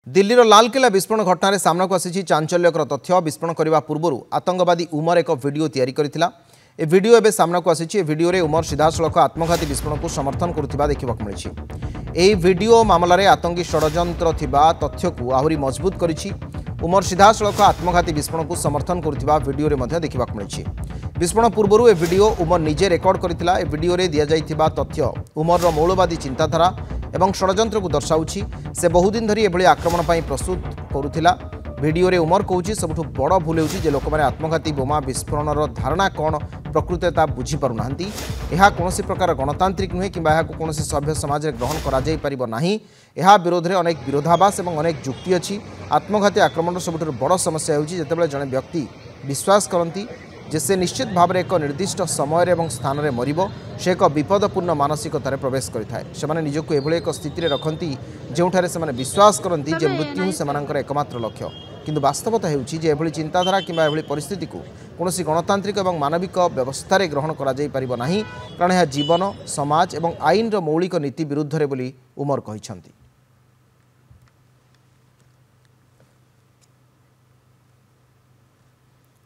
दिल्लीर लालकिला विस्फोरण घटना सामना को आसी चांचल्यकर तथ्य। विस्फोरण करने पूर्व आतंकवादी उमर एक वीडियो तैयारी करथिला। ए वीडियो एबे सामना को आसी। वीडियो रे उमर सीधासलख आत्मघाती विस्फोरण को समर्थन करुथिबा देखिबाक मिलिछि। एही वीडियो मामलाରେ आतंकी षड्यंत्र थिबा तथ्य को आहुरी मजबूत करिछि। उमर सीधासलख आत्मघाती विस्फोरण को समर्थन करुथिबा वीडियो रे मध्ये देखिबाक मिलिछि। विस्फोरण पूर्व ए वीडियो उमर निजे रेकर्ड करथिला। ए वीडियो रे दिया जाइथिबा तथ्य उमर रो मौलवादी चिंताधारा एवं षड्यंत्र को दर्शाउछि। से बहुदिन धरी एभली आक्रमण पर प्रस्तुत करुथिला। वीडियो रे उमर कहूछि सबुठु बड़ भूल होछि जे लोकमाने आत्मघाती बोमा विस्फोरणर धारणा कौन प्रकृत ता बुझी पारु नाहंती। एहा कोनोसी प्रकार गणतांत्रिक नुहे कि एहा कोनोसी सभ्य समाज रे ग्रहण करा जाई परिबो नाही। एहा विरोध रे अनेक विरोधाभास एवं अनेक जुक्ति अछि। आत्मघाती आक्रमण सबुठु बड़ समस्या होछि जेतेबेले जने व्यक्ति विश्वास करंती जे से निश्चित भाव में एक निर्दिष्ट समय और स्थान में मरिबो। से एक विपदपूर्ण मानसिकतार प्रवेश करिथाय। सेमाने निजको एभली एक स्थिति रे रखंती जेउठारे सेमाने विश्वास करंती जे मृत्यु ही सेमानकर एकमात्र लक्ष्य। किंतु वास्तवता हेउछि जे एभली चिंताधारा किंबा एभली परिस्थिति को कोनोसी गणतांत्रिक और मानविक व्यवस्था रे ग्रहण करा जाई परिबो नाही। कारण यह जीवन समाज और आईन रो मौलिक नीति विरुद्ध रे बोली उमर कहिसंती।